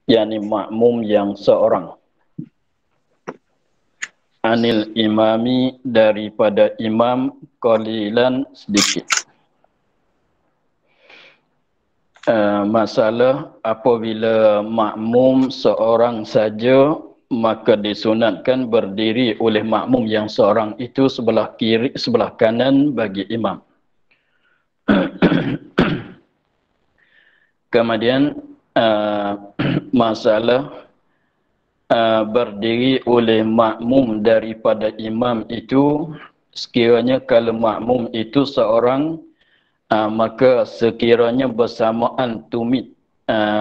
yakni makmum yang seorang. Anil imami, daripada imam, qalilan, sedikit. Masalah apabila makmum seorang saja, maka disunatkan berdiri oleh makmum yang seorang itu sebelah kiri, sebelah kanan bagi imam. Kemudian masalah berdiri oleh makmum daripada imam itu, sekiranya kalau makmum itu seorang, maka sekiranya bersamaan tumit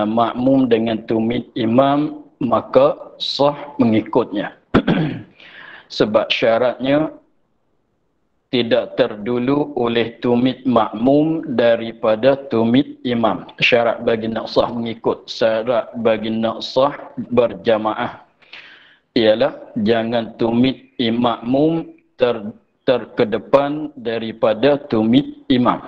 makmum dengan tumit imam, maka sah mengikutnya. Sebab syaratnya tidak terdulu oleh tumit makmum daripada tumit imam. Syarat bagi nak sah mengikut, syarat bagi nak sah berjamaah ialah jangan tumit makmum terkedepan daripada tumit imam.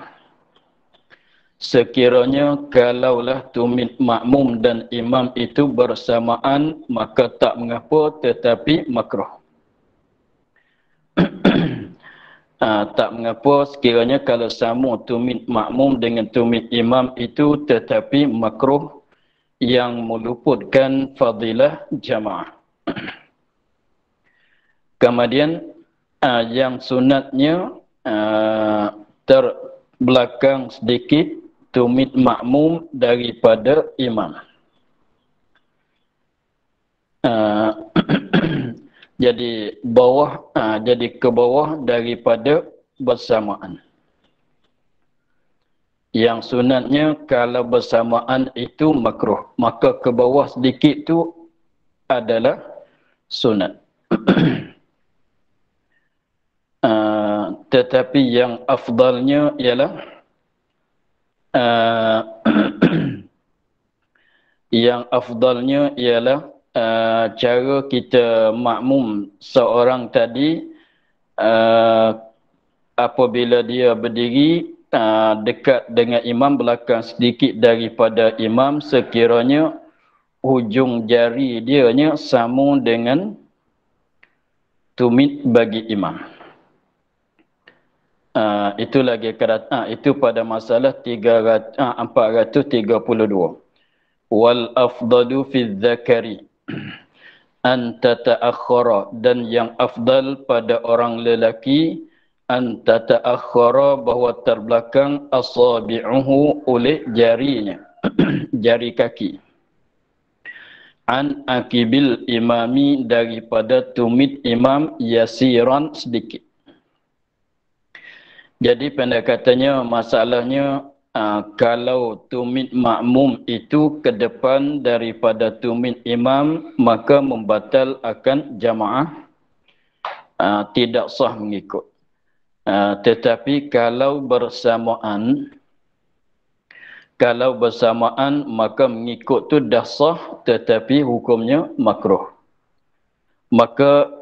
Sekiranya kalaulah tumit makmum dan imam itu bersamaan, maka tak mengapa, tetapi makruh. Tak mengapa sekiranya kalau sama tumit makmum dengan tumit imam itu, tetapi makruh yang meluputkan fadilah jamaah. Kemudian yang sunatnya terbelakang sedikit tumit makmum daripada imam. Jadi bawah, jadi ke bawah daripada bersamaan. Yang sunatnya kalau bersamaan itu makruh, maka ke bawah sedikit itu adalah sunat. Tetapi yang afdalnya ialah yang afdalnya ialah cara kita makmum seorang tadi, apabila dia berdiri dekat dengan imam, belakang sedikit daripada imam, sekiranya hujung jari dia sama dengan tumit bagi imam. Itu lagi itu pada masalah 432. Wal afdalu fi dzakari an tata'akhkhara, dan yang afdal pada orang lelaki an tata'akhkhara, bahawa terbelakang asabi'uhu, oleh jarinya jari kaki, an akibil imami, daripada tumit imam, yasiran, sedikit. Jadi pendekatannya, masalahnya kalau tumit makmum itu ke depan daripada tumit imam, maka membatal akan jamaah, tidak sah mengikut. Tetapi kalau bersamaan maka mengikut tu dah sah, tetapi hukumnya makruh. Maka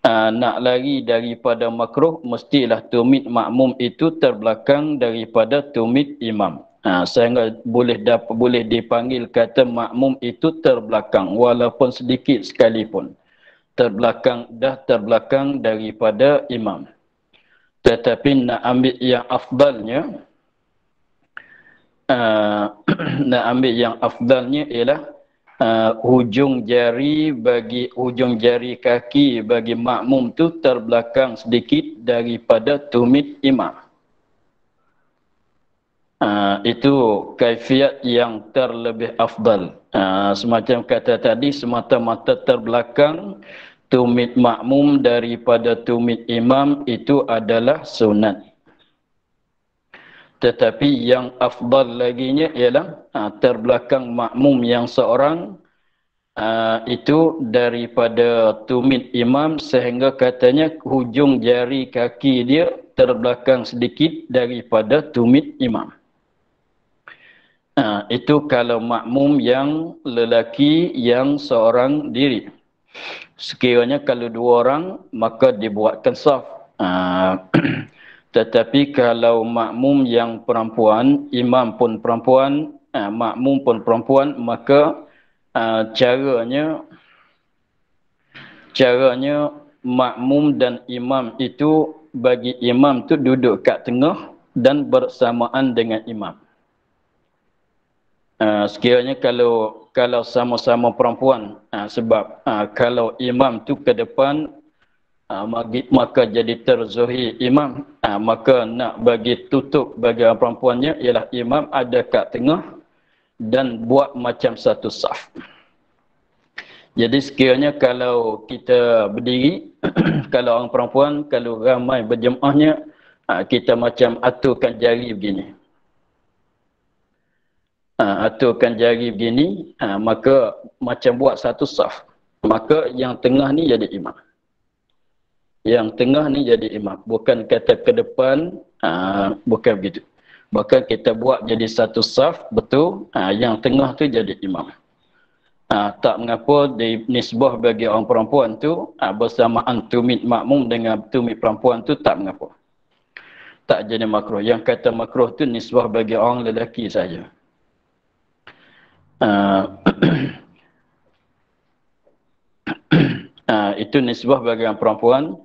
nak lari daripada makruh, mestilah tumit makmum itu terbelakang daripada tumit imam. Sehingga boleh dipanggil kata makmum itu terbelakang, walaupun sedikit sekalipun. Terbelakang daripada imam. Tetapi nak ambil yang afdalnya, ialah hujung jari kaki bagi makmum tu terbelakang sedikit daripada tumit imam. Itu kaifiat yang terlebih afdal. Semacam kata tadi, semata-mata terbelakang tumit makmum daripada tumit imam, itu adalah sunat. Tetapi yang afdal laginya ialah terbelakang makmum yang seorang, itu daripada tumit imam, sehingga katanya hujung jari kaki dia terbelakang sedikit daripada tumit imam. Itu kalau makmum yang lelaki yang seorang diri. Sekiranya kalau dua orang, maka dibuatkan saf. Tetapi kalau makmum yang perempuan, imam pun perempuan, makmum pun perempuan, maka caranya makmum dan imam itu, bagi imam tu duduk kat tengah dan bersamaan dengan imam. Sekiranya kalau sama-sama perempuan, sebab kalau imam tu ke depan, maka jadi terzuhir imam, maka nak bagi tutup bagi orang perempuannya ialah imam ada kat tengah dan buat macam satu saf. Jadi sekiranya kalau kita berdiri, kalau orang perempuan, kalau ramai berjemaahnya, kita macam aturkan jari begini. Aturkan jari begini, maka macam buat satu saf. Maka yang tengah ni jadi imam. Yang tengah ni jadi imam. Bukan kata ke depan, bukan begitu. Bahkan kita buat jadi satu saf, betul, yang tengah tu jadi imam. Tak mengapa nisbah bagi orang perempuan tu bersamaan tumit makmum dengan tumit perempuan tu, tak mengapa. Tak jadi makruh. Yang kata makruh tu nisbah bagi orang lelaki saja. Itu nisbah bagi orang perempuan.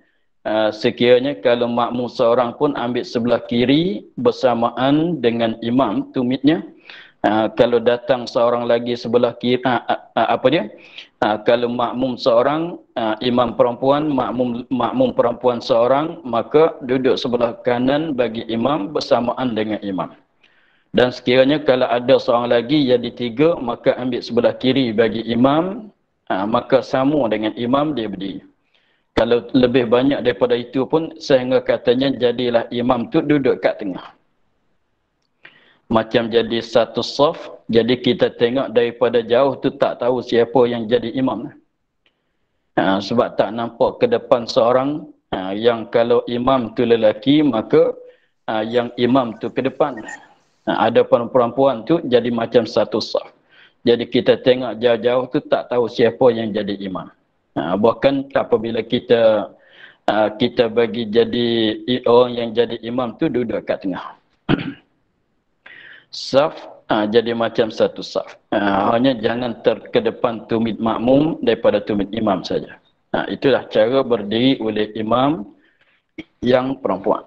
Sekiranya kalau makmum seorang pun ambil sebelah kiri bersamaan dengan imam tumitnya, kalau datang seorang lagi sebelah kiri, kalau makmum seorang, imam perempuan, makmum perempuan seorang, maka duduk sebelah kanan bagi imam bersamaan dengan imam. Dan sekiranya kalau ada seorang lagi jadi tiga, maka ambil sebelah kiri bagi imam, maka sama dengan imam dia berdiri. Kalau lebih banyak daripada itu pun, sehingga katanya jadilah imam tu duduk kat tengah. Macam jadi satu saf, jadi kita tengok daripada jauh tu tak tahu siapa yang jadi imam. Sebab tak nampak ke depan seorang, yang kalau imam tu lelaki, maka yang imam tu ke depan. Ada perempuan tu jadi macam satu saf. Jadi kita tengok jauh-jauh tu tak tahu siapa yang jadi imam. Bahkan apabila kita bagi jadi orang yang jadi imam tu duduk kat tengah. Saf jadi macam satu saf. Hanya jangan terkedepan tumit makmum daripada tumit imam saja. Itulah cara berdiri oleh imam yang perempuan.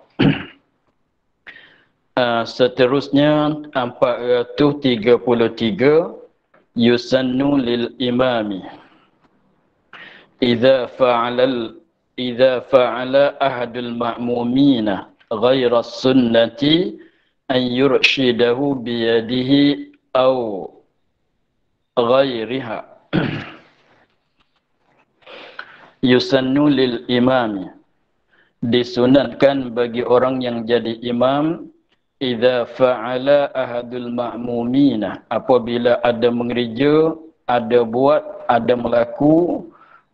Seterusnya 433, yusannu lil imami idza fa'ala ahadul ma'mumina ghaira sunnati an yurshidahu biyadihi aw ghairiha. Yusannu lil imami, disunatkan bagi orang yang jadi imam, idza fa'ala ahadul ma'mumina, apabila ada mengereja, ada buat, ada melaku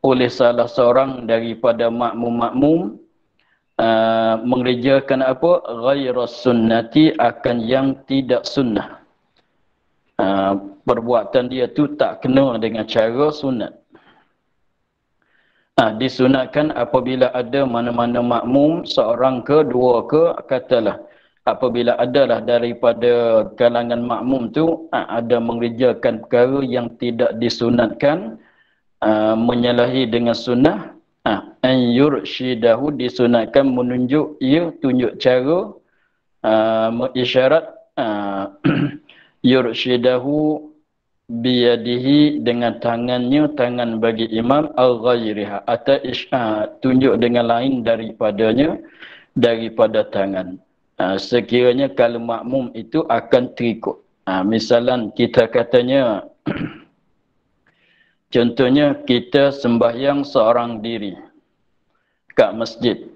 oleh salah seorang daripada makmum-makmum, mengerjakan apa? Ghairas sunnati, akan yang tidak sunnah. Perbuatan dia tu tak kena dengan cara sunat. Disunatkan apabila ada mana-mana makmum, seorang ke, dua ke, katalah apabila adalah daripada kalangan makmum tu ada mengerjakan perkara yang tidak disunatkan, menyalahi dengan sunnah, an yurshidahu, disunatkan menunjuk ia, tunjuk cara, mengisyarat, yurshidahu biyadihi, dengan tangannya, tangan bagi imam, al-ghairiha, atau tunjuk dengan lain daripadanya, daripada tangan. Sekiranya kalau makmum itu akan terikut. Misalan kita katanya, contohnya kita sembahyang seorang diri kat masjid.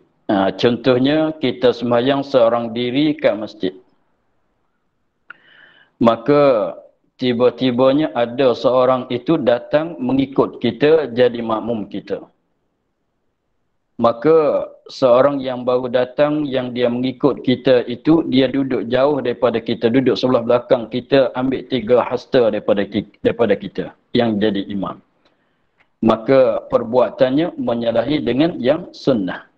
Contohnya kita sembahyang seorang diri kat masjid. Maka tiba-tibanya ada seorang itu datang mengikut kita jadi makmum kita. Maka seorang yang baru datang, yang dia mengikut kita itu, dia duduk jauh daripada kita, duduk sebelah belakang kita, ambil 3 hasta daripada kita yang jadi imam. Maka perbuatannya menyalahi dengan yang sunnah.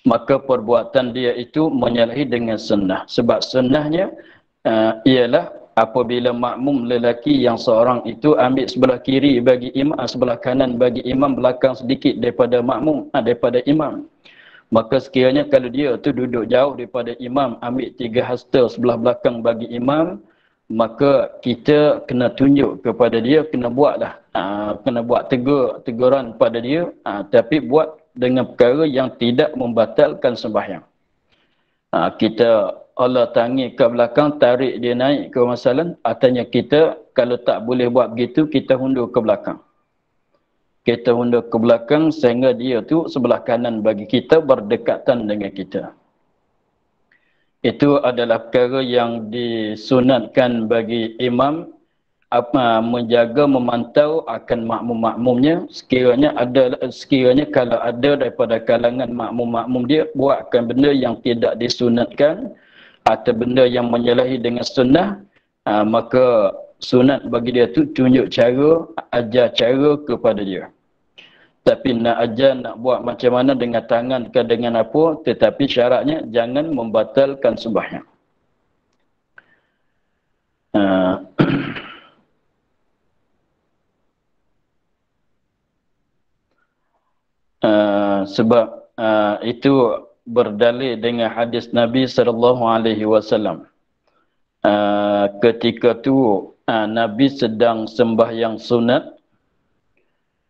Maka perbuatan dia itu menyalahi dengan sunnah. Sebab sunnahnya ialah apabila makmum lelaki yang seorang itu ambil sebelah kiri bagi imam, sebelah kanan bagi imam, belakang sedikit daripada makmum, daripada imam, maka sekiranya kalau dia tu duduk jauh daripada imam, ambil 3 hasta sebelah belakang bagi imam, maka kita kena tunjuk kepada dia, kena buatlah, kena buat teguran pada dia, tapi buat dengan perkara yang tidak membatalkan sembahyang. Kita Allah tangi ke belakang, tarik dia naik ke masalah, artinya kita kalau tak boleh buat begitu, kita hundur ke belakang. Kita hundur ke belakang sehingga dia tu sebelah kanan bagi kita, berdekatan dengan kita. Itu adalah perkara yang disunatkan bagi imam, menjaga, memantau akan makmum-makmumnya. Sekiranya kalau ada daripada kalangan makmum-makmum dia buatkan benda yang tidak disunatkan atau benda yang menyalahi dengan sunnah, maka sunat bagi dia tu tunjuk cara, ajar cara kepada dia. Tapi nak ajar, nak buat macam mana dengan tangan ke dengan apa, tetapi syaratnya jangan membatalkan sembahyang. Sebab itu berdalil dengan hadis Nabi SAW. Ketika tu Nabi sedang sembahyang sunat,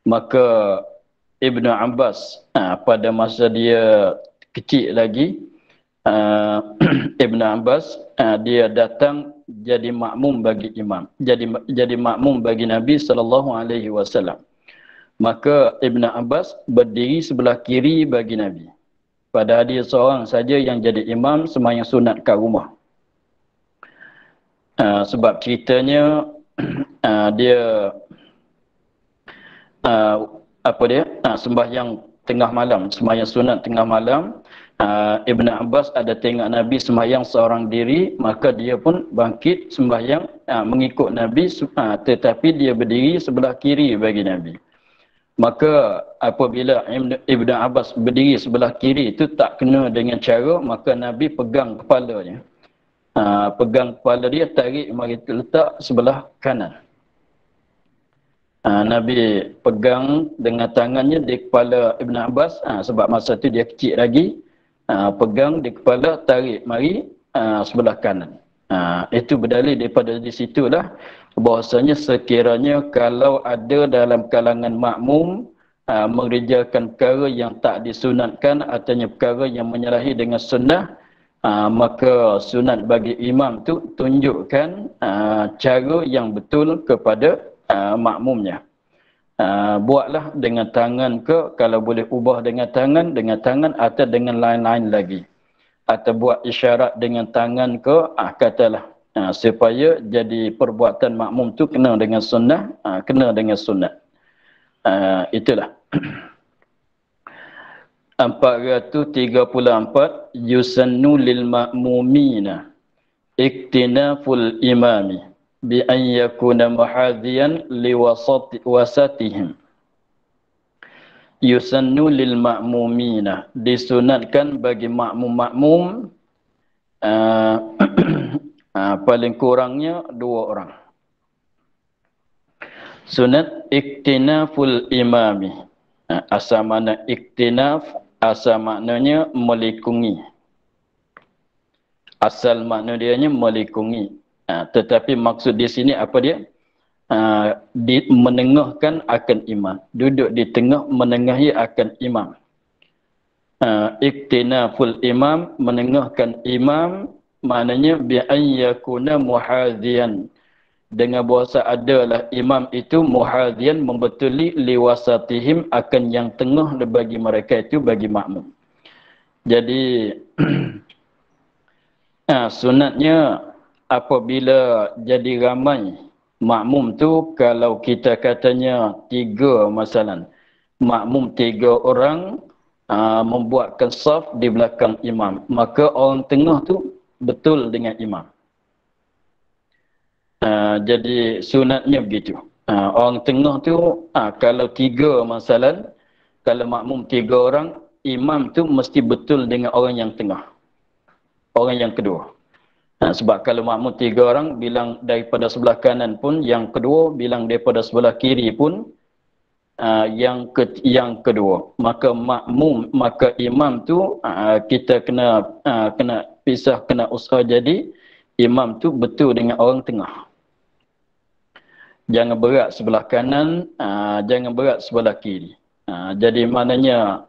maka Ibnu Abbas pada masa dia kecil lagi, Ibnu Abbas dia datang jadi makmum bagi imam, jadi makmum bagi Nabi SAW. Maka Ibnu Abbas berdiri sebelah kiri bagi Nabi. Padahal dia seorang saja yang jadi imam sembahyang sunat kat rumah. Sebab ceritanya dia sembahyang tengah malam, sembahyang sunat tengah malam. Ibnu Abbas ada tengok Nabi sembahyang seorang diri, maka dia pun bangkit sembahyang mengikut Nabi, tetapi dia berdiri sebelah kiri bagi Nabi. Maka apabila Ibnu Abbas berdiri sebelah kiri itu tak kena dengan cara, maka Nabi pegang kepalanya. Pegang kepala dia, tarik mari letak sebelah kanan. Nabi pegang dengan tangannya di kepala Ibnu Abbas, sebab masa tu dia kecil lagi. Pegang di kepala, tarik mari sebelah kanan. Itu berdalil daripada di situlah bahwasanya sekiranya kalau ada dalam kalangan makmum mengerjakan perkara yang tak disunatkan, artinya perkara yang menyalahi dengan sunnah, maka sunat bagi imam tu tunjukkan cara yang betul kepada makmumnya. Buatlah dengan tangan ke, kalau boleh ubah dengan tangan atau dengan lain-lain lagi. Atau buat isyarat dengan tangan ke, katalah, supaya jadi perbuatan makmum tu kena dengan sunnah, kena dengan sunat. Itulah. 434 yusannu lil ma'mumina iktinaful imami bi an yakuna muhadhiyan li wasatihim. Yusannu lil ma'mumina, disunatkan bagi makmum-makmum paling kurangnya 2 orang. Sunat iktinaful imami. Asal makna iktinaf, asal maknanya melikungi. Asal makna dianya melikungi. Tetapi maksud di sini apa dia? Menengahkan akan imam. Duduk di tengah, menengahi akan imam. Iktinaful imam, menengahkan imam, maknanya bi'an yakuna muhadhiyan. Dengan bahasa adalah imam itu muhadhiyan, membetuli liwasatihim, akan yang tengah bagi mereka itu, bagi makmum. Jadi sunatnya apabila jadi ramai makmum tu, kalau kita katanya 3 masalah, makmum 3 orang membuatkan saf di belakang imam, maka orang tengah tu betul dengan imam. Jadi sunatnya begitu. Orang tengah tu kalau 3 masalah, kalau makmum 3 orang, imam tu mesti betul dengan orang yang tengah, orang yang kedua. Sebab kalau makmum 3 orang bilang daripada sebelah kanan pun, yang kedua bilang daripada sebelah kiri pun, yang kedua, maka makmum, maka imam tu kita kena pisah, kena usaha jadi imam tu betul dengan orang tengah. Jangan berat sebelah kanan, jangan berat sebelah kiri. Jadi maknanya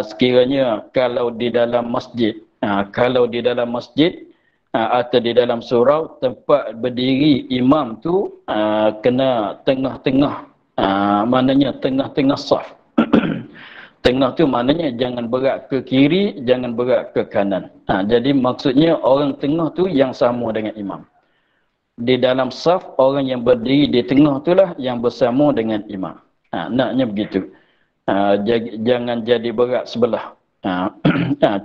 sekiranya kalau di dalam masjid, atau di dalam surau, tempat berdiri imam tu kena tengah-tengah, maknanya tengah-tengah saf. Tengah tu maknanya jangan berat ke kiri, jangan berat ke kanan. Jadi maksudnya orang tengah tu yang sama dengan imam. Di dalam saf, orang yang berdiri di tengah itulah yang bersama dengan imam. Naknya begitu. Jangan jadi berat sebelah.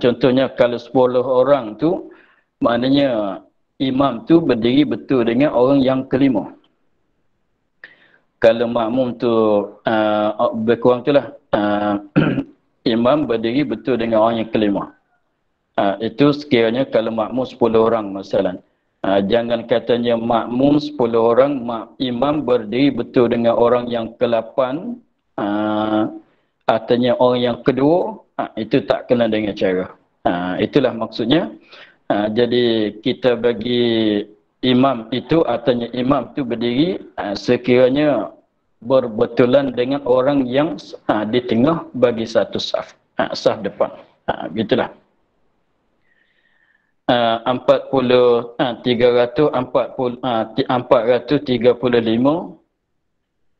Contohnya kalau 10 orang tu, maknanya imam tu berdiri betul dengan orang yang kelima. Kalau makmum tu berkurang itulah, imam berdiri betul dengan orang yang kelima. Itu sekiranya kalau makmum 10 orang masalah. Jangan katanya makmum 10 orang, imam berdiri betul dengan orang yang ke-8, artinya orang yang kedua, itu tak kena dengan cara. Itulah maksudnya. Jadi kita bagi imam itu, artinya imam itu berdiri sekiranya berbetulan dengan orang yang di tengah bagi satu saf, saf depan. Gitulah. 435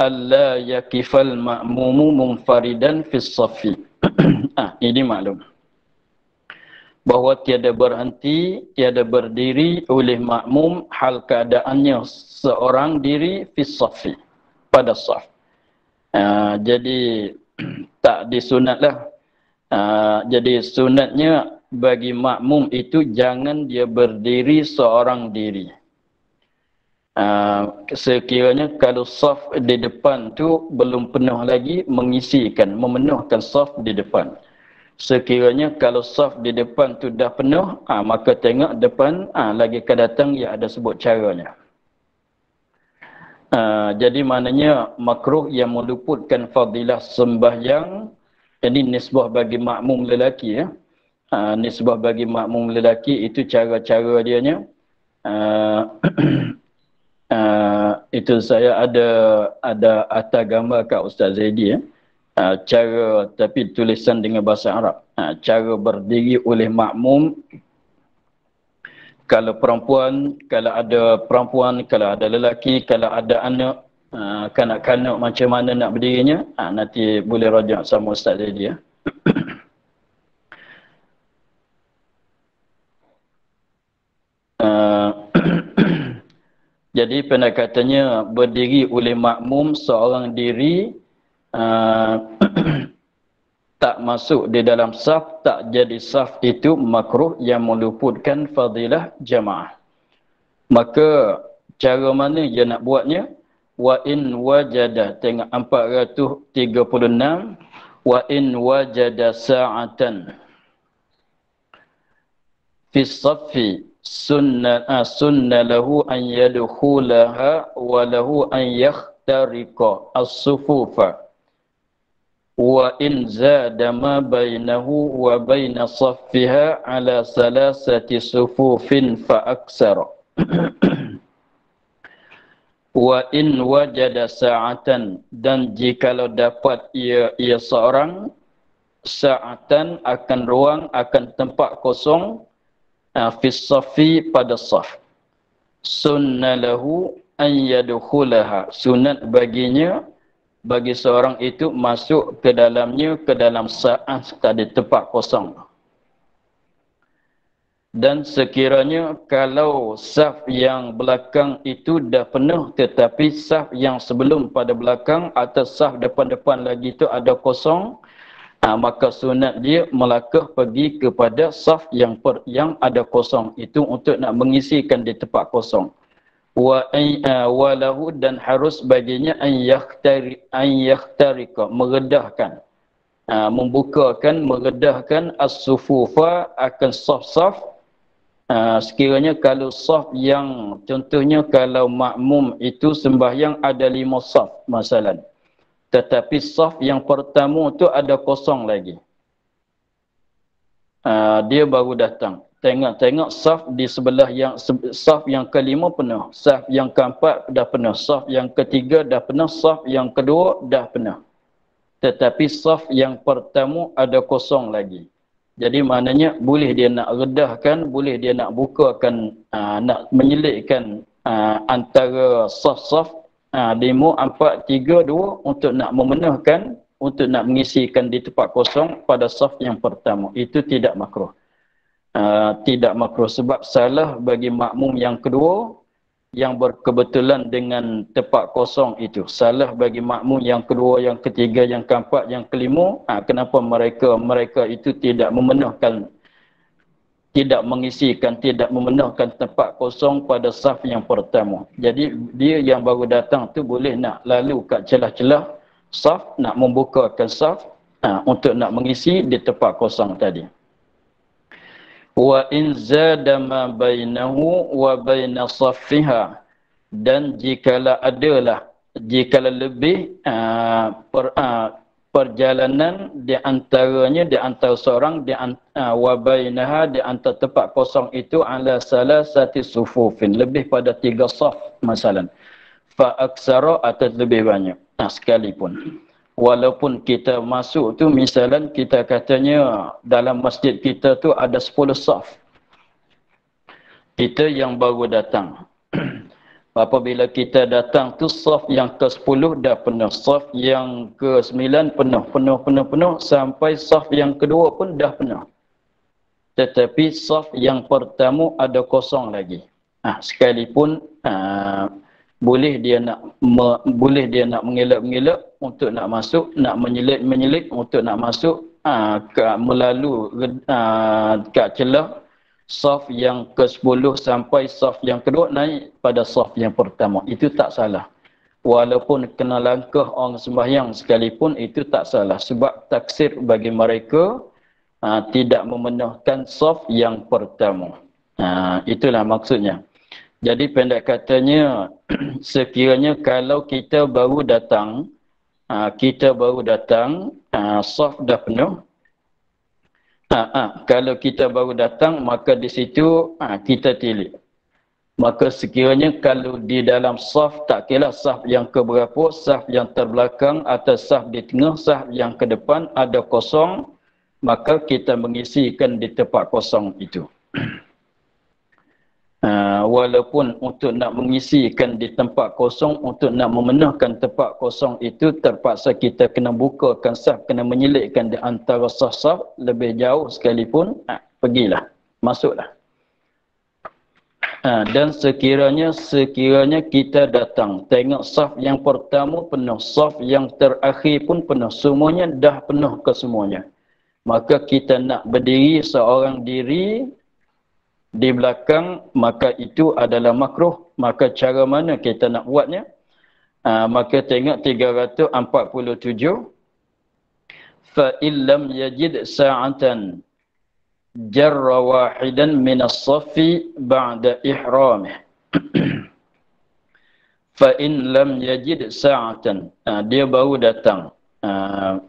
alla yakifal ma'mumu munfaridan fis saffi. Ini maklum bahawa tiada berhenti, tiada berdiri oleh makmum hal keadaannya seorang diri fis saffi, pada saf. Jadi tak disunatlah. Jadi sunatnya bagi makmum itu jangan dia berdiri seorang diri. Sekiranya kalau saf di depan tu belum penuh lagi, memenuhkan saf di depan. Sekiranya kalau saf di depan tu dah penuh, maka tengok depan lagi ke datang, ya ada sebut caranya. Jadi maknanya makruh yang meluputkan fadilah sembahyang. Ini nisbah bagi makmum lelaki, ya. Nisbah bagi makmum lelaki itu cara-cara dianya. Itu saya ada atas gambar kat Ustaz Zaidi, ya. Cara, tapi tulisan dengan bahasa Arab. Cara berdiri oleh makmum. Kalau perempuan, kalau ada perempuan, kalau ada lelaki, kalau ada anak, kanak-kanak macam mana nak berdirinya, nanti boleh rajak sama Ustaz Zaidi, ya. Jadi pendekatannya berdiri oleh makmum seorang diri, tak masuk di dalam saf, tak jadi saf, itu makruh yang meluputkan fadilah jamaah. Maka cara mana dia nak buatnya? Wa in wajada, tengok 436, wa in wajada sa'atan fi saffi sunna lahu an yadkhulaha wa lahu an yakhtariqa as-sufufa wa in zada ma bainahu wa baina saffiha ala salasati sufufin fa aksara. Wa in wajada sa'atan, dan jikalau dapat ia seorang, sa'atan akan ruang, akan tempat kosong, fis safi, pada saf, sunnalahu an yadkhulaha, sunat baginya, bagi seorang itu masuk ke dalamnya, ke dalam sa'at tadi, tempat kosong. Dan sekiranya kalau saf yang belakang itu dah penuh, tetapi saf yang sebelum pada belakang atau saf depan-depan lagi itu ada kosong, maka sunat dia melangkah pergi kepada saf yang ada kosong itu untuk nak mengisikan di tempat kosong. Walahu, dan harus baginya an yakhtariqa, meredahkan, membukakan, meredahkan as-sufufa, akan saf-saf, Sekiranya kalau saf yang, contohnya kalau makmum itu sembahyang ada 5 saf masalan. Tetapi saf yang pertama tu ada kosong lagi. Dia baru datang. Tengok-tengok saf di sebelah yang, saf yang kelima penuh. Saf yang keempat dah penuh. Saf yang ketiga dah penuh. Saf yang kedua dah penuh. Tetapi saf yang pertama ada kosong lagi. Jadi maknanya boleh dia nak redahkan, boleh dia nak bukakan, nak menyelitkan antara saf-saf 5, 4, 3, 2 untuk nak memenuhkan, untuk nak mengisikan di tempat kosong pada saf yang pertama. Itu tidak makruh. Tidak makruh sebab salah bagi makmum yang kedua yang berkebetulan dengan tempat kosong itu. Salah bagi makmum yang kedua, yang ketiga, yang keempat, yang kelima. Kenapa mereka itu tidak memenuhkan, tidak mengisikan, tidak memenuhkan tempat kosong pada saf yang pertama. Jadi dia yang baru datang tu boleh nak lalu kat celah-celah saf, nak membukakan saf untuk nak mengisi di tempat kosong tadi. Wa in zada ma bainahu wa baina saffiha, dan jikalau adalah, jikalau lebih perjalanan di antaranya, di antara seorang, wa bainaha, di antara tempat kosong itu, ala salasati sufufin, lebih pada 3 saf masalan, fa aksara, atau lebih banyak sekalipun. Walaupun kita masuk tu, misalan kita katanya dalam masjid kita tu ada 10 saf. Kita yang baru datang. Apabila kita datang tu saf yang ke-10 dah penuh. Saf yang ke-9 penuh. Sampai saf yang kedua pun dah penuh. Tetapi saf yang pertama ada kosong lagi. Sekalipun boleh dia nak mengelak-mengelak untuk nak masuk, nak menyelit untuk nak masuk melalui kat celah saf yang ke-10 sampai saf yang kedua naik pada saf yang pertama. Itu tak salah. Walaupun kena langkah orang sembahyang sekalipun, itu tak salah. Sebab taksir bagi mereka tidak memenuhkan saf yang pertama. Itulah maksudnya. Jadi pendek katanya, sekiranya kalau kita baru datang, saf dah penuh. Kalau kita baru datang, maka di situ kita tilik. Maka sekiranya kalau di dalam saf, tak kira saf yang keberapa, saf yang terbelakang atau saf di tengah, saf yang ke depan ada kosong, maka kita mengisikan di tempat kosong itu. Walaupun untuk nak mengisikan di tempat kosong, untuk nak memenuhkan tempat kosong itu, terpaksa kita kena bukakan saf, kena menyelitkan di antara saf-saf lebih jauh sekalipun, pergilah, masuklah. Dan sekiranya kita datang, tengok saf yang pertama penuh, saf yang terakhir pun penuh, semuanya dah penuh kesemuanya, maka kita nak berdiri seorang diri di belakang, maka itu adalah makruh. Maka cara mana kita nak buatnya? Maka tengok 347. Fa illam yajid sa'atan jarra wahidan min as-saffi ba'da ihramih. Fa in lam yajid sa'atan, dia baru datang.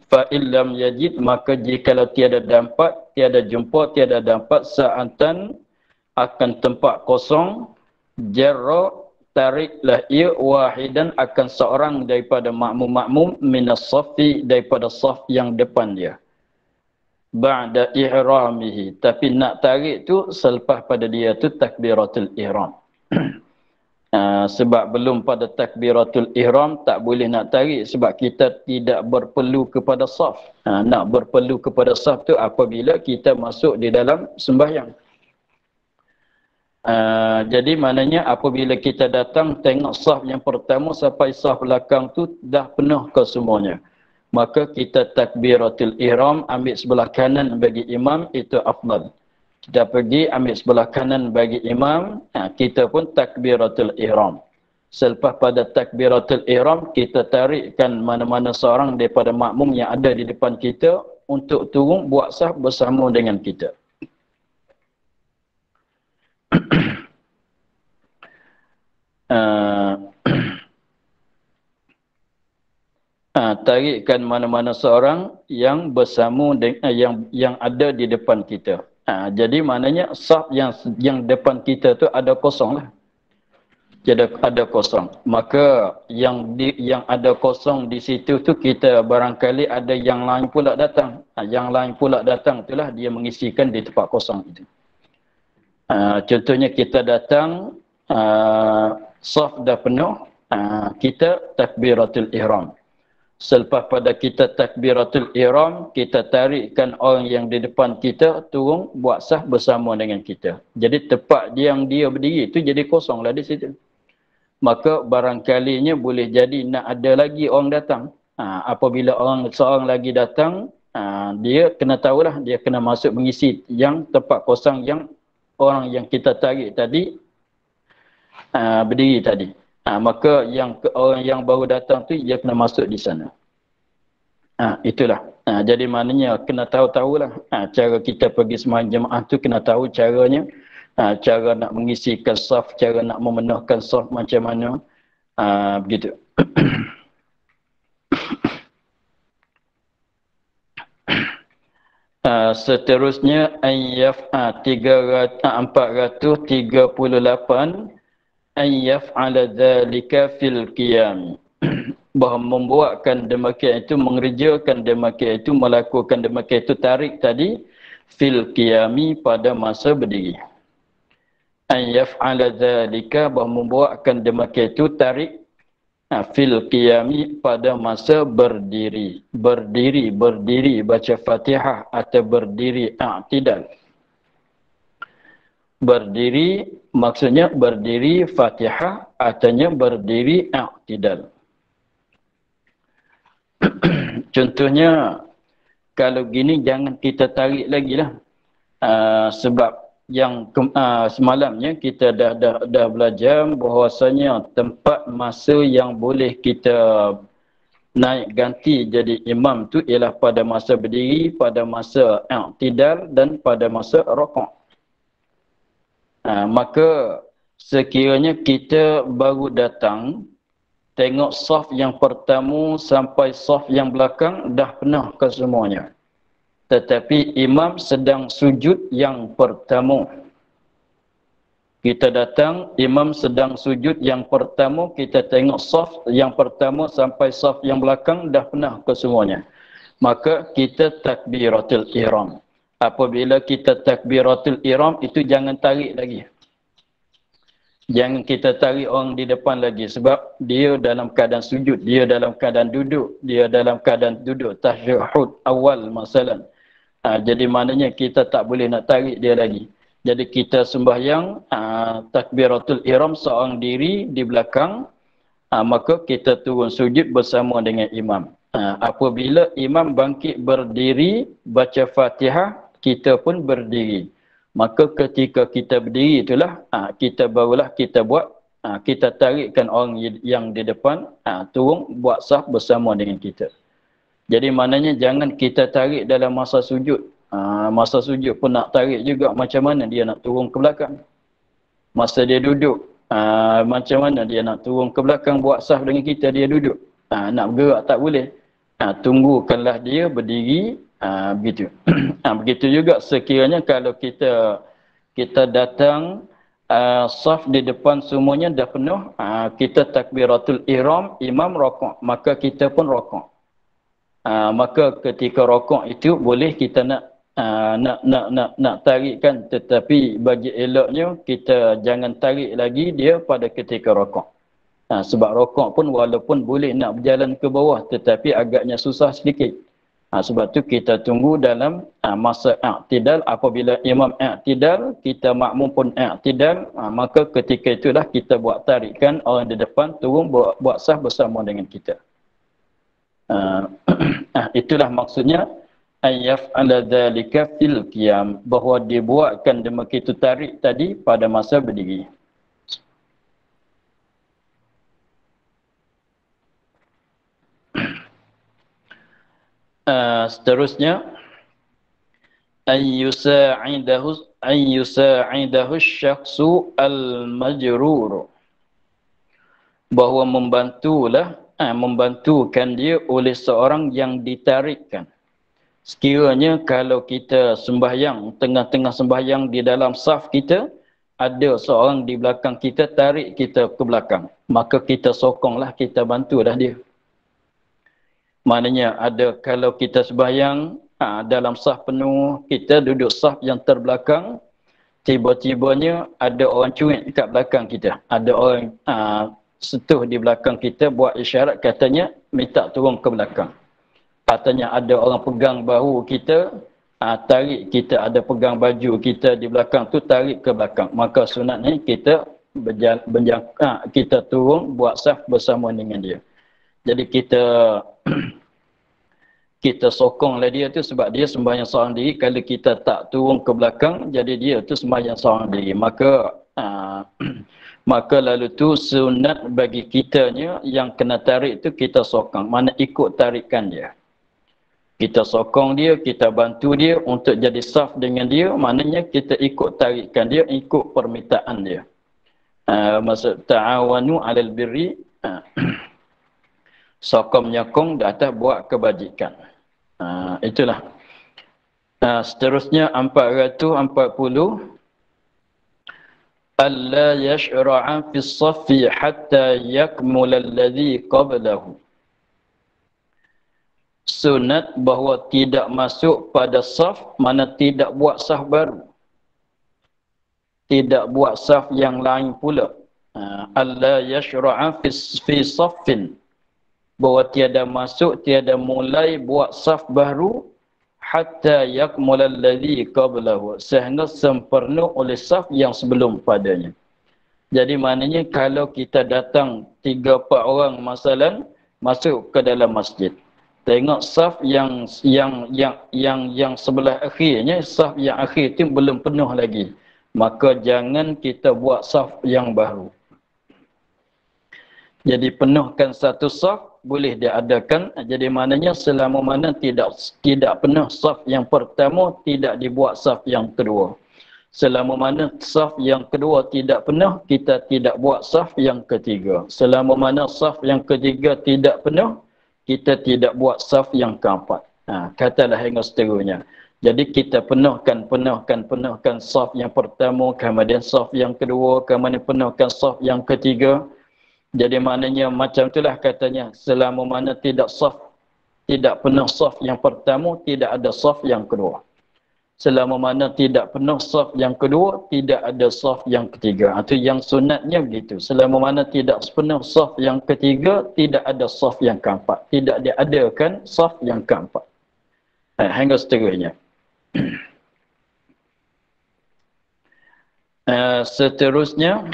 Fa illam yajid, maka jikalau tiada dapat, tiada jumpa, tiada dapat sa'atan akan tempat kosong, jarra, tariklah ia, wahidan, akan seorang daripada makmum-makmum, minas saffi, daripada saf yang depan dia, ba'da ihramihi, tapi nak tarik tu selepas pada dia tu takbiratul ihram. Sebab belum pada takbiratul ihram tak boleh nak tarik, sebab kita tidak berperlu kepada saf. Nak berperlu kepada saf tu apabila kita masuk di dalam sembahyang. Jadi maknanya apabila kita datang tengok saf yang pertama sampai saf belakang tu dah penuh ke semuanya, maka kita takbiratul ihram, ambil sebelah kanan bagi imam, itu afdal. Kita pergi ambil sebelah kanan bagi imam, kita pun takbiratul ihram. Selepas pada takbiratul ihram, kita tarikkan mana-mana seorang daripada makmum yang ada di depan kita untuk turun buat saf bersama dengan kita. uh, tarikkan mana-mana seorang yang bersama yang ada di depan kita. Jadi maknanya saf yang depan kita tu ada kosong lah. Jadi ada kosong. Maka yang ada kosong di situ tu kita barangkali ada yang lain pula datang. Yang lain pula datang itulah dia mengisikan di tempat kosong itu. Contohnya kita datang saf dah penuh, kita takbiratul ihram. Selepas pada kita takbiratul ihram, kita tarikkan orang yang di depan kita turun buat sah bersama dengan kita. Jadi tempat yang dia berdiri itu jadi kosonglah di situ. Maka barangkalinya boleh jadi nak ada lagi orang datang. Apabila seorang lagi datang, dia kena tahulah, dia kena masuk mengisi yang tempat kosong yang orang yang kita tarik tadi berdiri tadi. Maka orang yang baru datang tu dia kena masuk di sana. Itulah. Jadi maknanya kena tahu-tahulah cara kita pergi sembahyang jemaah tu, kena tahu caranya. Cara nak mengisikan saf, cara nak memenuhkan saf macam mana. Begitu. Seterusnya ayat 438 ayat ala dzalika fil qiyam. Bahawa membuatkan demikian itu, mengerjakan demikian itu, melakukan demikian itu, tarik tadi fil qiyami pada masa berdiri. Ayat ala dzalika, bahawa membuatkan demikian itu, tarik fil qiyami pada masa berdiri. Berdiri baca Fatihah atau berdiri i'tidal. Berdiri maksudnya berdiri Fatihah, artinya berdiri i'tidal. Contohnya kalau gini jangan kita tarik lagi lah. Sebab yang semalamnya kita dah belajar bahawasanya tempat masa yang boleh kita naik ganti jadi imam tu ialah pada masa berdiri, pada masa i'tidal dan pada masa rukuk. Maka sekiranya kita baru datang, tengok saf yang pertama sampai saf yang belakang dah penuh ke semuanya. Tetapi imam sedang sujud yang pertama. Kita datang, imam sedang sujud yang pertama, kita tengok saf yang pertama sampai saf yang belakang dah penuh ke semuanya. Maka kita takbiratul ihram. Apabila kita takbiratul ihram, itu jangan tarik lagi. Jangan kita tarik orang di depan lagi sebab dia dalam keadaan sujud, dia dalam keadaan duduk, dia dalam keadaan duduk tasyahud awal masalah. Jadi maknanya kita tak boleh nak tarik dia lagi. Jadi kita sembahyang takbiratul ihram seorang diri di belakang, maka kita turun sujud bersama dengan imam. Apabila imam bangkit berdiri baca Fatihah, kita pun berdiri. Maka ketika kita berdiri itulah kita barulah kita buat kita tarikkan orang yang di depan turun buat saf bersama dengan kita. Jadi maknanya jangan kita tarik dalam masa sujud. Masa sujud pun nak tarik juga, macam mana dia nak turun ke belakang. Masa dia duduk, macam mana dia nak turun ke belakang buat saf dengan kita, dia duduk. Nak bergerak tak boleh. Tunggukanlah dia berdiri, begitu. Begitu juga sekiranya kalau kita datang, saf di depan semuanya dah penuh, kita takbiratul ihram, imam rokok, maka kita pun rokok. Maka ketika rokok itu boleh kita nak tarikkan, tetapi bagi eloknya kita jangan tarik lagi dia pada ketika rokok. Sebab rokok pun walaupun boleh nak berjalan ke bawah, tetapi agaknya susah sedikit. Sebab tu kita tunggu dalam masa i'tidal. Apabila imam i'tidal, kita makmum pun i'tidal, maka ketika itulah kita buat tarikan orang di depan turun buat sah bersama dengan kita. Itulah maksudnya ayat ala dzalika fil qiyam, bahawa dibuatkan demikian itu tarik tadi pada masa berdiri. Seterusnya an yusa'idahu syakhsu al-majrur, bahawa membantukan dia oleh seorang yang ditarikkan. Sekiranya kalau kita sembahyang, tengah-tengah sembahyang di dalam saf kita, ada seorang di belakang kita tarik kita ke belakang, maka kita sokonglah, kita bantulah dia. Maknanya ada, kalau kita sembahyang dalam saf penuh, kita duduk saf yang terbelakang, tiba-tibanya ada orang cuit kat belakang kita, ada orang setuh di belakang kita, buat isyarat katanya minta turun ke belakang. Katanya ada orang pegang bahu kita, tarik kita, ada pegang baju kita di belakang tu, tarik ke belakang. Maka sunatnya kita kita turun buat saf bersama dengan dia. Jadi kita sokonglah dia tu, sebab dia sembahyang seorang diri. Kalau kita tak turun ke belakang, jadi dia tu sembahyang seorang diri. Maka lalu tu sunat bagi kitanya yang kena tarik tu kita sokong, mana ikut tarikan dia. Kita sokong dia, kita bantu dia untuk jadi saf dengan dia, maknanya kita ikut tarikan dia, ikut permintaan dia. Maksud ta'awanu 'alal birri, sokong menyokong di atas buat kebajikan. Itulah. Seterusnya 440, alla yashra'a fi as-saffi hatta yakmula alladhi qablahu. Sunat bahawa tidak masuk pada saf, mana tidak buat saf baru, tidak buat saf yang lain pula. Alla yashra'a fi saffin, bahawa tiada masuk, tiada mulai buat saf baru, hatta yakmula alladhi qablahu, sehingga sempurna oleh saf yang sebelum padanya. Jadi maknanya kalau kita datang 3-4 orang masalah masuk ke dalam masjid, tengok saf yang sebelah akhirnya, saf yang akhir itu belum penuh lagi, maka jangan kita buat saf yang baru. Jadi penuhkan satu saf, boleh diadakan. Jadi maknanya selama mana tidak penuh saf yang pertama, tidak dibuat saf yang kedua. Selama mana saf yang kedua tidak penuh, kita tidak buat saf yang ketiga. Selama mana saf yang ketiga tidak penuh, kita tidak buat saf yang keempat. Katalah hingga seterusnya. Jadi kita penuhkan saf yang pertama, kemudian saf yang kedua, kemudian penuhkan saf yang ketiga. Jadi maknanya macam itulah katanya, selama mana tidak penuh saf yang pertama, tidak ada saf yang kedua. Selama mana tidak penuh saf yang kedua, tidak ada saf yang ketiga. Itu yang sunatnya begitu. Selama mana tidak penuh saf yang ketiga, tidak ada saf yang keempat. Tidak diadakan saf yang keempat. Hingga seterusnya. Seterusnya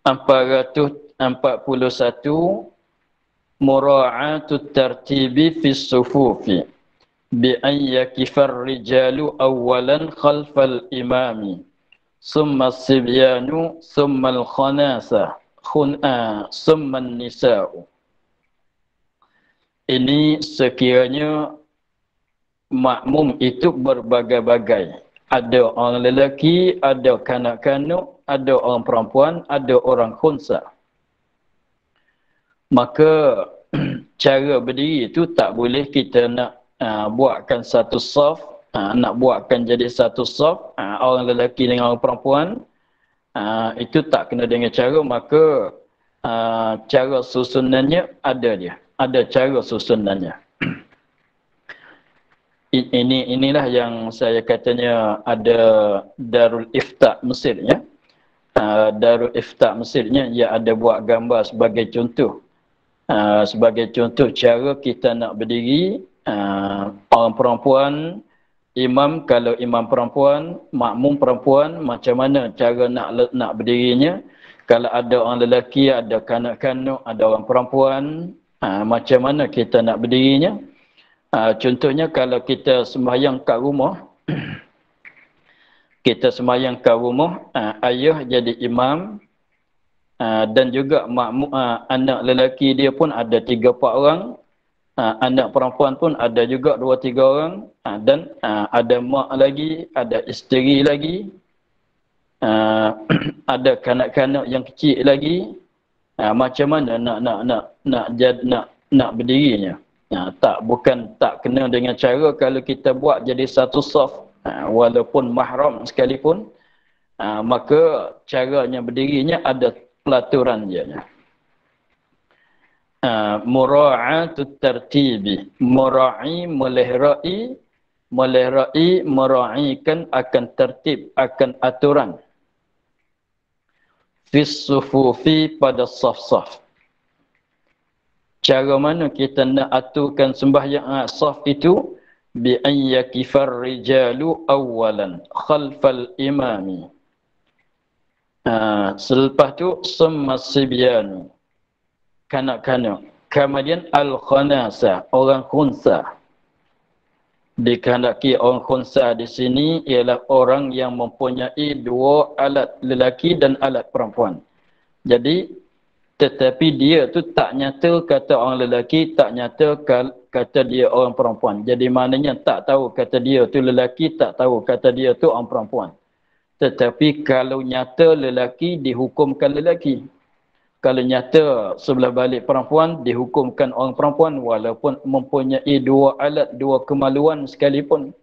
441, mura'atut tartibi fi sufufi bi an yakifar rijalu awalan khalfal imami, summa sibyanu, summa al-khanasa, summa nisa'u. Ini sekiranya makmum itu berbagai-bagai. Ada orang lelaki, ada kanak-kanak, ada orang perempuan, ada orang khunsa. Maka cara berdiri itu tak boleh kita nak buatkan satu saf, nak buatkan jadi satu saf, orang lelaki dengan orang perempuan, itu tak kena dengan cara. Maka cara susunannya ada cara susunannya. Inilah yang saya katanya ada Darul Ifta Mesirnya. Darul Ifta Mesirnya, ia ada buat gambar sebagai contoh. Sebagai contoh cara kita nak berdiri, orang perempuan, imam, kalau imam perempuan, makmum perempuan, macam mana cara nak berdirinya. Kalau ada orang lelaki, ada kanak-kanak, ada orang perempuan, macam mana kita nak berdirinya. Contohnya kalau kita sembahyang kat rumah, ayah jadi imam, dan juga makmum, anak lelaki dia pun ada 3-4 orang, Anak perempuan pun ada juga 2-3 orang. Dan ada mak lagi, ada isteri lagi. Ada kanak-kanak yang kecil lagi. Macam mana nak berdirinya? Tak kena dengan cara kalau kita buat jadi satu saf, walaupun mahram sekalipun, maka caranya berdirinya ada pelaturan dia. Mura'atut tartibi, mura'i mera'ikan akan tertib, akan aturan. Fis sufufi, pada saf-saf. Cara mana kita nak aturkan sembahyang saf itu? Bi an yakifar rijalu awalan khalfal imami. Selepas tu summa sibyanu, kanak-kanak. Kemudian al-khanasa, orang khunsa. Dikehendaki orang khunsa di sini ialah orang yang mempunyai 2 alat lelaki dan alat perempuan. Jadi tetapi dia tu tak nyata kata orang lelaki, tak nyata kata dia orang perempuan. Jadi maknanya tak tahu kata dia tu lelaki, tak tahu kata dia tu orang perempuan. Tetapi kalau nyata lelaki, dihukumkan lelaki. Kalau nyata sebelah balik perempuan, dihukumkan orang perempuan walaupun mempunyai 2 alat, 2 kemaluan sekalipun.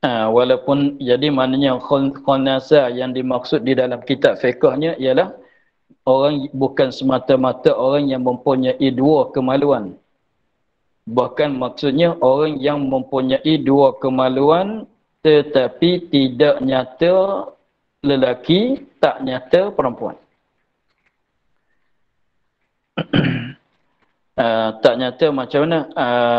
Walaupun, jadi maknanya khunasa yang dimaksud di dalam kitab fiqhnya ialah orang, bukan semata-mata orang yang mempunyai 2 kemaluan. Bahkan maksudnya orang yang mempunyai 2 kemaluan tetapi tidak nyata lelaki, tak nyata perempuan. Tak nyata macam mana?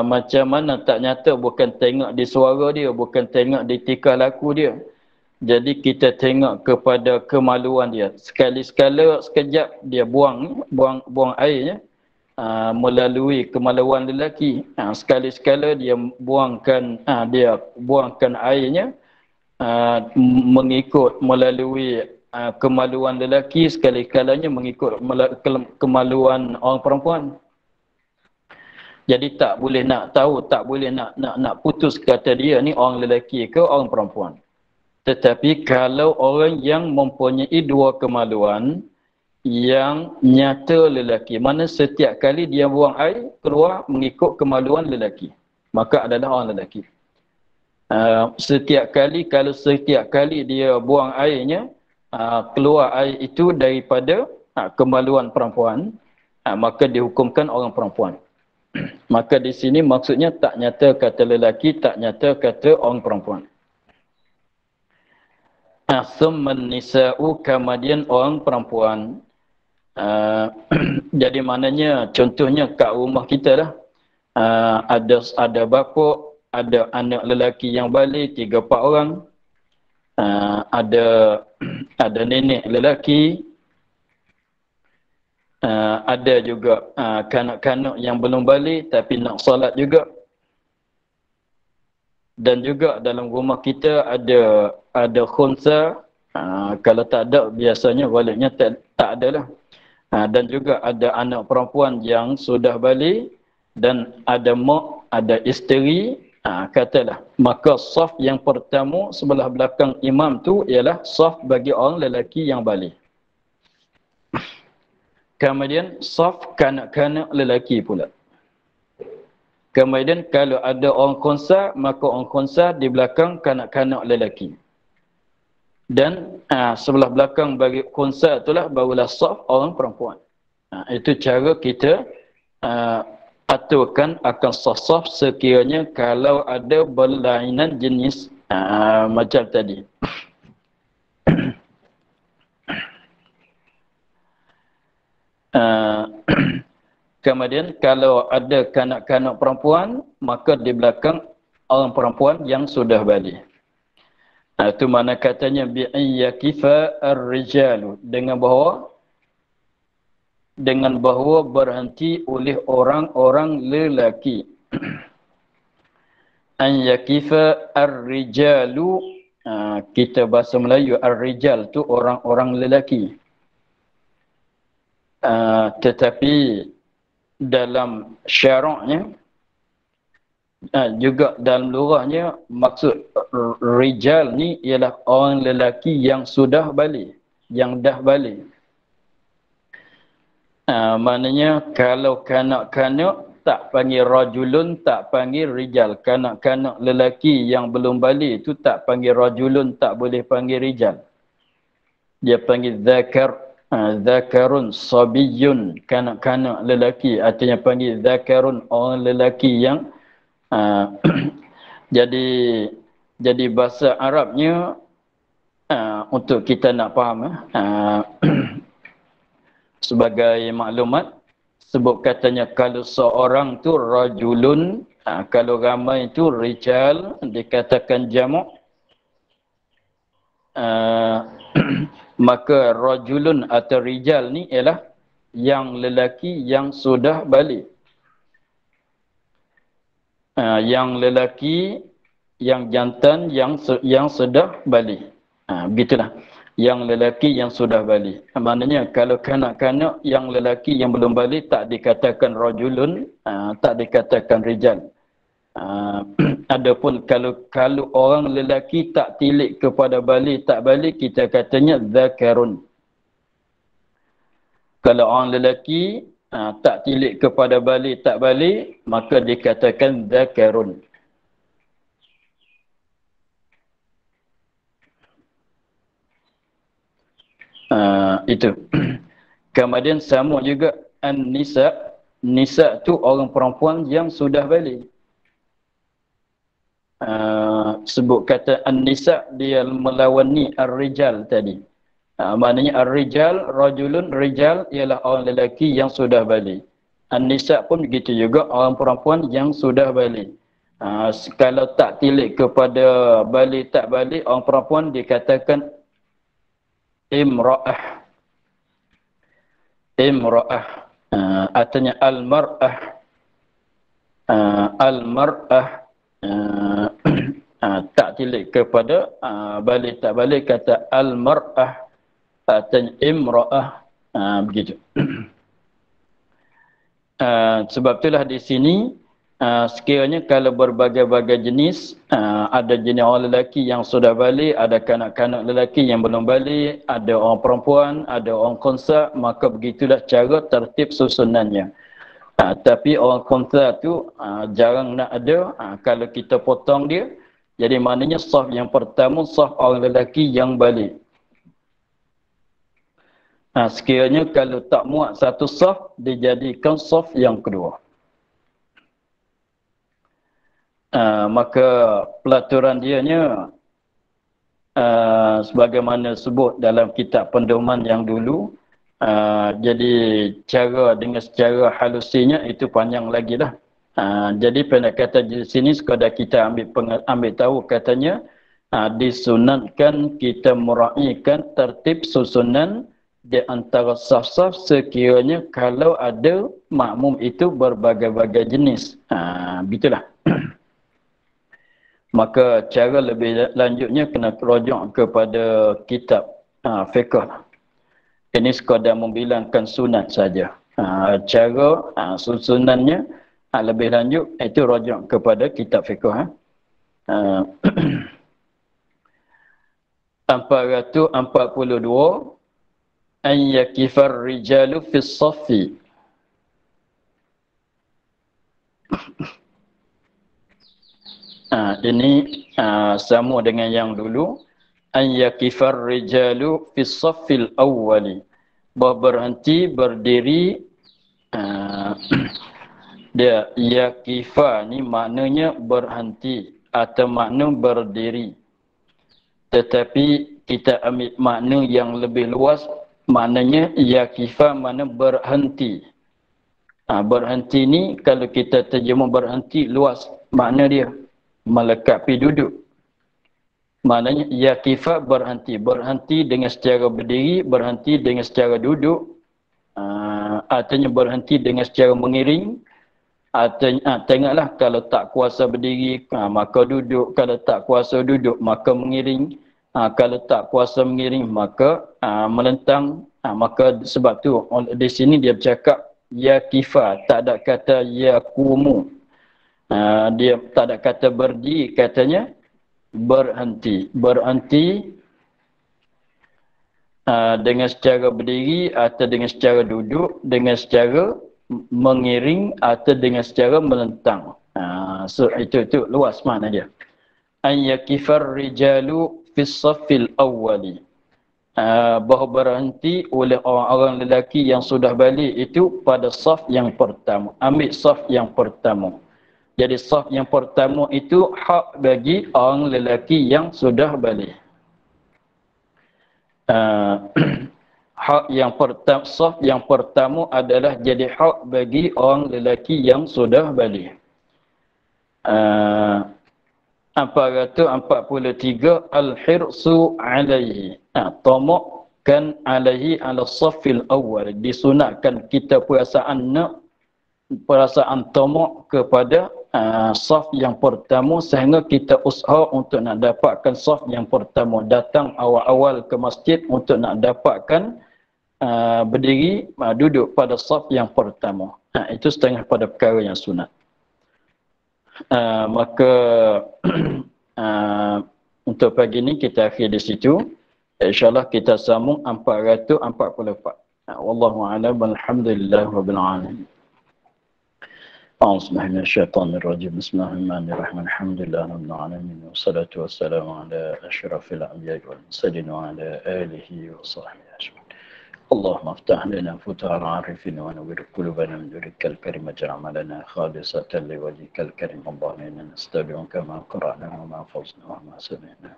Macam mana tak nyata? Bukan tengok di suara dia, bukan tengok di tingkah laku dia. Jadi kita tengok kepada kemaluan dia. Sekali-sekala sekejap dia buang airnya melalui kemaluan lelaki. Sekali-sekala dia buangkan airnya mengikut melalui kemaluan lelaki, sekali-kalanya mengikut kemaluan orang perempuan. Jadi tak boleh nak tahu, tak boleh nak putus kata dia ni orang lelaki ke orang perempuan. Tetapi kalau orang yang mempunyai 2 kemaluan yang nyata lelaki, mana setiap kali dia buang air keluar mengikut kemaluan lelaki, maka adalah orang lelaki. Setiap kali dia buang airnya, keluar air itu daripada kemaluan perempuan, maka dihukumkan orang perempuan. Maka di sini maksudnya tak nyata kata lelaki, tak nyata kata orang perempuan. Summan nisa'u, kemudian orang perempuan. Jadi maknanya contohnya kat rumah kita lah, ada bapa, ada anak lelaki yang balik 3-4 orang, ada nenek lelaki, ada juga kanak-kanak yang belum balik tapi nak solat juga. Dan juga dalam rumah kita ada khunsa, kalau tak ada biasanya baliknya tak ada lah. Dan juga ada anak perempuan yang sudah balik dan ada mak, ada isteri, katalah. Maka saf yang pertama sebelah belakang imam tu ialah saf bagi orang lelaki yang balik. Kemudian saf kanak-kanak lelaki pula. Kemudian kalau ada orang khunsa, maka orang khunsa di belakang kanak-kanak lelaki. Dan sebelah belakang bagi khunsa itulah barulah saf orang perempuan. Itu cara kita aturkan akan saf-saf sekiranya kalau ada berlainan jenis macam tadi. Kemudian kalau ada kanak-kanak perempuan, maka di belakang orang perempuan yang sudah balik. Itu mana katanya bi'ayyakifa ar-rijalu, dengan bahawa berhenti oleh orang-orang lelaki. An yakifa ar-rijalu, kita bahasa Melayu ar-rijal tu orang-orang lelaki. Tetapi dalam syaraknya, juga dalam lurahnya, maksud rijal ni ialah orang lelaki yang sudah balik, yang dah balik. Maknanya kalau kanak-kanak tak panggil rajulun, tak panggil rijal. Kanak-kanak lelaki yang belum balik tu tak panggil rajulun, tak boleh panggil rijal. Dia panggil zakar, zakarun sabiyun, kanak-kanak lelaki. Artinya panggil zakarun, orang lelaki yang jadi bahasa Arabnya, untuk kita nak faham, sebagai maklumat, sebut katanya kalau seorang tu rajulun, kalau ramai tu rijal, dikatakan jamak, maka rajulun atau rijal ni ialah yang lelaki yang sudah balik. Yang lelaki, yang jantan yang sudah balik. Begitulah. Yang lelaki yang sudah balik. Maknanya kalau kanak-kanak yang lelaki yang belum balik tak dikatakan rajulun, tak dikatakan rijal. Adapun kalau orang lelaki tak tilik kepada balik tak balik, kita katanya zakarun. Kalau orang lelaki tak tilik kepada balik tak balik, maka dikatakan zakarun. Itu. Kemudian sama juga an-nisa. Nisa tu orang perempuan yang sudah balik. Sebut kata an-nisa, dia melawani ar-rijal tadi. Maknanya ar-rijal, rajulun, rijal ialah orang lelaki yang sudah balik. An-nisa pun begitu juga, orang perempuan yang sudah balik. Kalau tak tilik kepada balik tak balik, orang perempuan dikatakan imra'ah. Imra'ah. Artinya al-mar'ah. Al-mar'ah. Tak tilik kepada balik tak balik, kata al-mar'ah. Artinya imra'ah. Begitu. Sebab itulah di sini, sekiranya kalau berbagai-bagai jenis, ada jenis orang lelaki yang sudah balik, ada kanak-kanak lelaki yang belum balik, ada orang perempuan, ada orang khunsa, maka begitulah cara tertib susunannya. Tapi orang khunsa tu jarang nak ada, kalau kita potong dia, jadi maknanya saf yang pertama saf orang lelaki yang balik. Sekiranya kalau tak muat satu saf, dijadikan saf yang kedua. Maka pelaturan dianya, sebagaimana sebut dalam kitab pendoman yang dulu, jadi cara dengan secara halusinya itu panjang lagi lah. Jadi pendek kata di sini sekadar kita ambil tahu katanya, disunatkan kita meraihkan tertib susunan di antara saf-saf sekiranya kalau ada makmum itu berbagai-bagai jenis. Begitulah. Maka cara lebih lanjutnya kena rujuk kepada kitab fiqh. Ini sekadar membilangkan sunat saja. Cara susunannya lebih lanjut itu rujuk kepada kitab fiqh. 442 an yakifar rijalu fis saffi. Ini sama dengan yang dulu. An yakifar rijalu fis saffil awwali. Berhenti, berdiri. Dia yakifa ni maknanya berhenti atau makna berdiri. Tetapi kita ambil makna yang lebih luas, maknanya yakifa makna berhenti. Berhenti ni kalau kita terjemah berhenti luas, makna dia melekapi duduk. Maknanya yakifa berhenti. Berhenti dengan secara berdiri, berhenti dengan secara duduk. Artinya berhenti dengan secara mengiring. Artinya, tengoklah kalau tak kuasa berdiri, maka duduk. Kalau tak kuasa duduk, maka mengiring. Kalau tak kuasa mengiring, maka melentang. Maka sebab tu di sini dia bercakap yakifa, tak ada kata yakumu. Dia tak ada kata berdiri, katanya berhenti. Berhenti dengan secara berdiri atau dengan secara duduk, dengan secara mengiring atau dengan secara melentang. So itu luas makna dia. An yakifar rijalu fis saffil awwali. Bahawa berhenti oleh orang-orang lelaki yang sudah balik itu pada saf yang pertama. Ambil saf yang pertama. Jadi saf yang pertama itu hak bagi orang lelaki yang sudah balik. Hak yang pertama, saf yang pertama adalah jadi hak bagi orang lelaki yang sudah balik. 443 al-hirsu alaihi. Tamakkan alaihi ala safil awal. Disunatkan kita perasaan tamak kepada saf yang pertama sehingga kita usaha untuk nak dapatkan saf yang pertama. Datang awal-awal ke masjid untuk nak dapatkan berdiri, duduk pada saf yang pertama. Itu setengah pada perkara yang sunat. Maka untuk pagi ini kita akhir di situ. InsyaAllah kita sambung 444. Wallahu a'lam, walhamdulillah rabbil alamin. أعوذ بالله من الشيطان الرجيم بسم الله الرحمن الرحيم الحمد لله رب العالمين والصلاة والسلام على أشرف الأنبياء والمرسلين وعلى آله وصحبه أجمعين اللهم افتح لنا فتوح العارفين ونور قلوبنا من نورك الكريم اجعل عملنا خالصة لوجهك الكريم اللهم إنا نستودعك ما قرأنا وما حفظنا وما سمعنا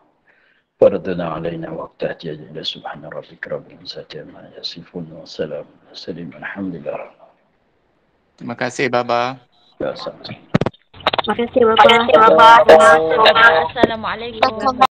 وردنا علينا وقت إلى سبحان ربك رب العزة عما يصفون وسلام على المرسلين والحمد لله رب العالمين. Terima kasih Baba. Ya, sama-sama. Terima kasih Bapak. Assalamualaikum.